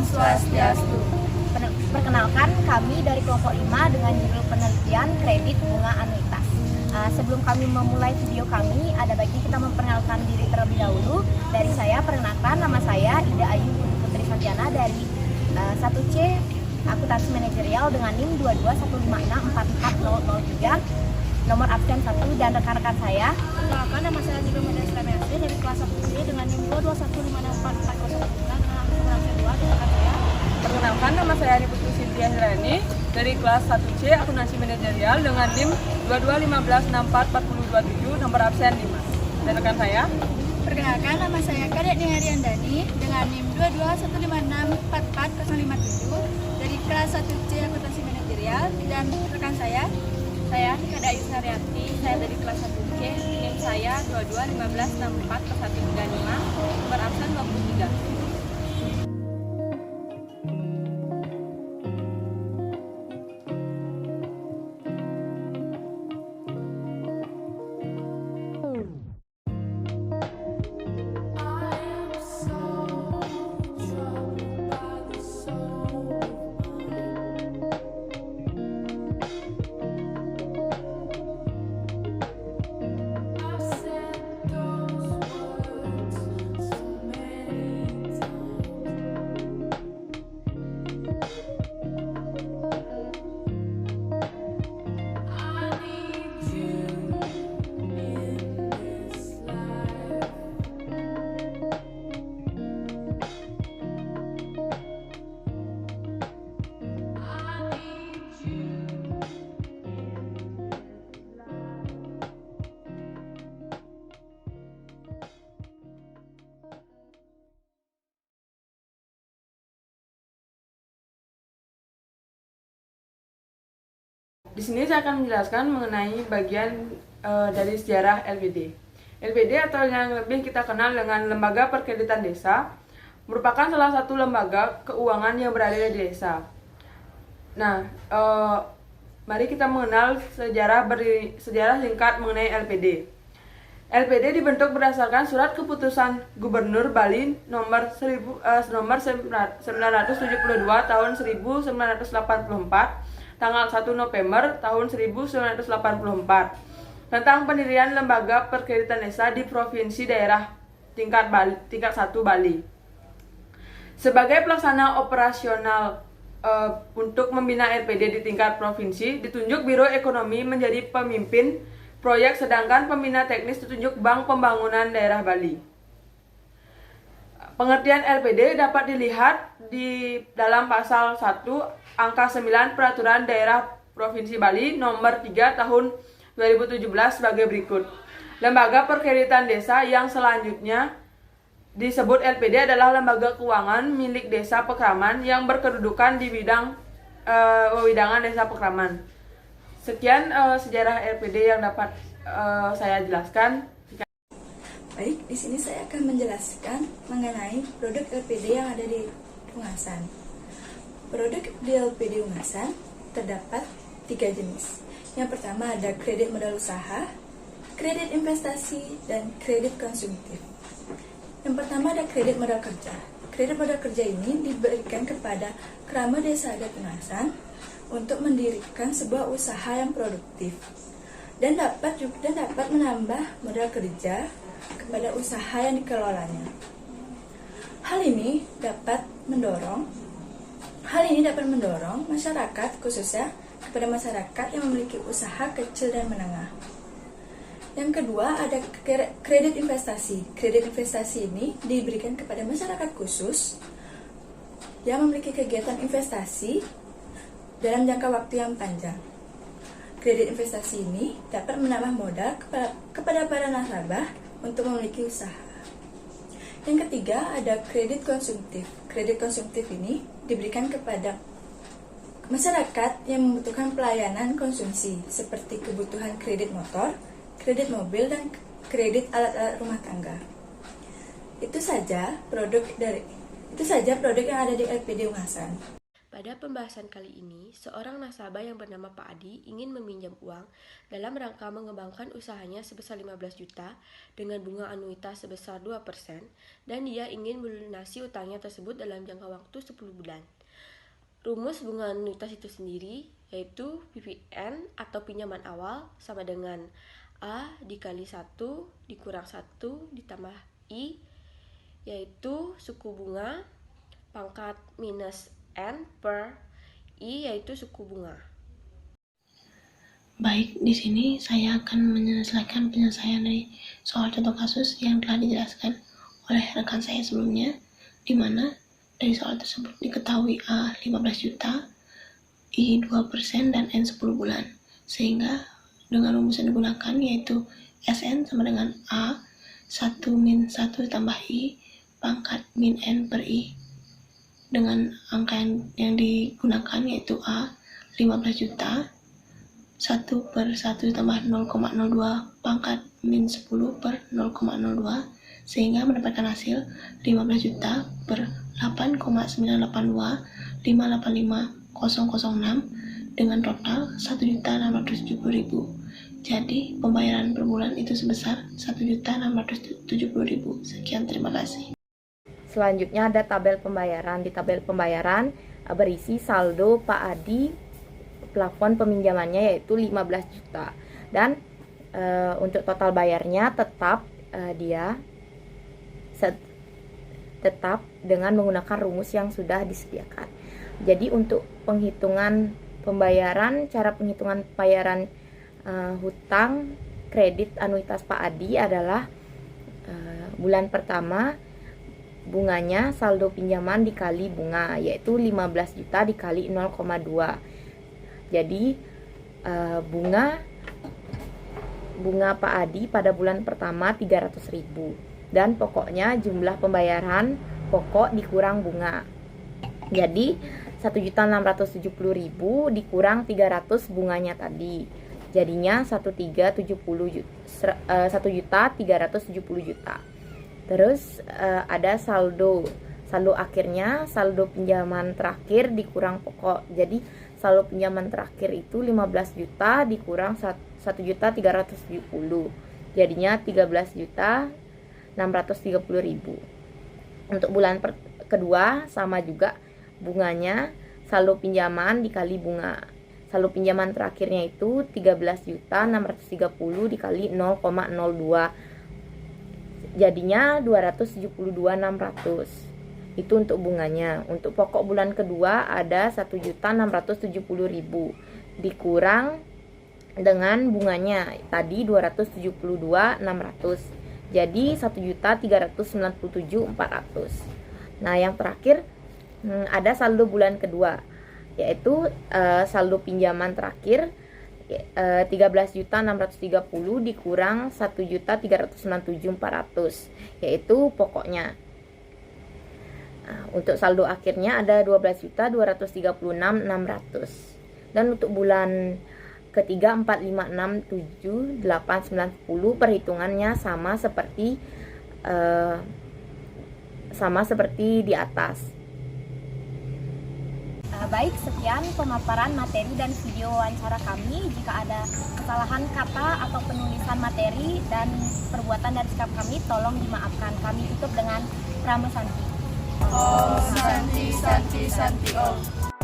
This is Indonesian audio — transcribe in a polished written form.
Swastiastu. Perkenalkan, kami dari kelompok 5 dengan judul penelitian kredit bunga anuitas. Sebelum kami memulai video kami, ada baiknya kita memperkenalkan diri terlebih dahulu. Dari saya, perkenalkan, nama saya Ida Ayu Putri Santiana dari 1C Akuntansi Manajerial dengan NIM 22156440003, nomor absen 1, dan rekan-rekan saya. Perkenalkan, nama saya Jibril Medar Islamiyasi dari kelas 1C dengan NIM 221564403 dengan nomor absen 2, dan rekan saya. Perkenalkan, nama saya Ani Putri Sintia Hirani dari kelas 1C Akuntansi Manajerial dengan NIM 2215644027, nomor absen 5. Dan rekan saya. Perkenalkan, nama saya Kadek Nihari Andani dengan NIM 22156444057 dari kelas 1C Akuntansi Manajerial, dan rekan saya Nikada Yusariati, saya dari kelas 1C, NIM saya 2215644135, nomor absen 23. Di sini saya akan menjelaskan mengenai bagian dari sejarah LPD. LPD atau yang lebih kita kenal dengan Lembaga Perkreditan Desa merupakan salah satu lembaga keuangan yang berada di desa. Nah, mari kita mengenal sejarah singkat mengenai LPD. LPD dibentuk berdasarkan Surat Keputusan Gubernur Bali nomor 972 tahun 1984 tanggal 1 November tahun 1984 tentang pendirian Lembaga Perkreditan Desa di Provinsi Daerah tingkat 1 Bali. Sebagai pelaksana operasional untuk membina LPD di tingkat provinsi, ditunjuk Biro Ekonomi menjadi pemimpin proyek, sedangkan pembina teknis ditunjuk Bank Pembangunan Daerah Bali. Pengertian LPD dapat dilihat di dalam pasal 1 angka 9 Peraturan Daerah Provinsi Bali nomor 3 tahun 2017 sebagai berikut. Lembaga Perkreditan Desa yang selanjutnya disebut LPD adalah lembaga keuangan milik Desa Pekraman yang berkedudukan di bidang wewidangan Desa Pekraman. Sekian sejarah LPD yang dapat saya jelaskan. Baik, di sini saya akan menjelaskan mengenai produk LPD yang ada di Ungasan. Produk di LPD Ungasan terdapat 3 jenis. Yang pertama ada kredit modal usaha, kredit investasi, dan kredit konsumtif. Yang pertama ada kredit modal kerja. Kredit modal kerja ini diberikan kepada Krama Desa Adat Ungasan untuk mendirikan sebuah usaha yang produktif dan dapat menambah modal kerja kepada usaha yang dikelolanya. Hal ini dapat mendorong masyarakat, khususnya kepada masyarakat yang memiliki usaha kecil dan menengah. Yang kedua ada kredit investasi. Kredit investasi ini diberikan kepada masyarakat khusus yang memiliki kegiatan investasi dalam jangka waktu yang panjang. Kredit investasi ini dapat menambah modal kepada para nasabah untuk memiliki usaha. Yang ketiga ada kredit konsumtif. Kredit konsumtif ini diberikan kepada masyarakat yang membutuhkan pelayanan konsumsi seperti kebutuhan kredit motor, kredit mobil, dan kredit alat-alat rumah tangga. Itu saja produk yang ada di LPD Ungasan. Pada pembahasan kali ini, seorang nasabah yang bernama Pak Adi ingin meminjam uang dalam rangka mengembangkan usahanya sebesar 15 juta dengan bunga anuitas sebesar 2% dan dia ingin melunasi utangnya tersebut dalam jangka waktu 10 bulan. Rumus bunga anuitas itu sendiri yaitu PPN atau pinjaman awal sama dengan A dikali 1 dikurang 1 ditambah I, yaitu suku bunga pangkat minus N per I, yaitu suku bunga. Baik, di sini saya akan menyelesaikan penyelesaian dari soal contoh kasus yang telah dijelaskan oleh rekan saya sebelumnya, di mana dari soal tersebut diketahui A 15 juta, I 2% dan N 10 bulan. Sehingga dengan rumus yang digunakan yaitu SN sama dengan A 1 min 1 tambah I pangkat min N per I. Dengan angka yang digunakan yaitu A 15 juta 1 per 1 tambah 0,02 pangkat min 10 per 0,02 sehingga mendapatkan hasil 15 juta per 8,982 585.006 dengan total 1.670.000. Jadi pembayaran per bulan itu sebesar 1.670.000. Sekian, terima kasih. Selanjutnya ada tabel pembayaran. Di tabel pembayaran berisi saldo Pak Adi, plafon peminjamannya yaitu 15 juta. Dan untuk total bayarnya tetap tetap dengan menggunakan rumus yang sudah disediakan. Jadi untuk penghitungan pembayaran, cara penghitungan pembayaran hutang kredit anuitas Pak Adi adalah bulan pertama bunganya saldo pinjaman dikali bunga, yaitu 15 juta dikali 0,2. Jadi bunga Pak Adi pada bulan pertama 300.000 dan pokoknya jumlah pembayaran pokok dikurang bunga. Jadi 1.670.000 dikurang 300 bunganya tadi. Jadinya 1.370 juta. Terus ada saldo akhirnya, saldo pinjaman terakhir dikurang pokok. Jadi saldo pinjaman terakhir itu 15 juta dikurang 1.370. Jadinya 13.630.000. Untuk bulan kedua sama juga bunganya, saldo pinjaman dikali bunga. Saldo pinjaman terakhirnya itu 13.630 dikali 0,02. Jadinya 272.600. Itu untuk bunganya. Untuk pokok bulan kedua ada 1.670.000 dikurang dengan bunganya tadi 272.600. Jadi 1.397.400. Nah, yang terakhir ada saldo bulan kedua, yaitu saldo pinjaman terakhir 13.630 dikurang 1.397.400, yaitu pokoknya. Nah, untuk saldo akhirnya ada 12.236.600. Dan untuk bulan ketiga 4, 5, 6, 7, 8, 9, 10 perhitungannya sama seperti di atas. Baik, sekian pemaparan materi dan video wawancara kami. Jika ada kesalahan kata atau penulisan materi dan perbuatan dan sikap kami, tolong dimaafkan. Kami tutup dengan Pramu Santi. Om Santi Santi Santi Om.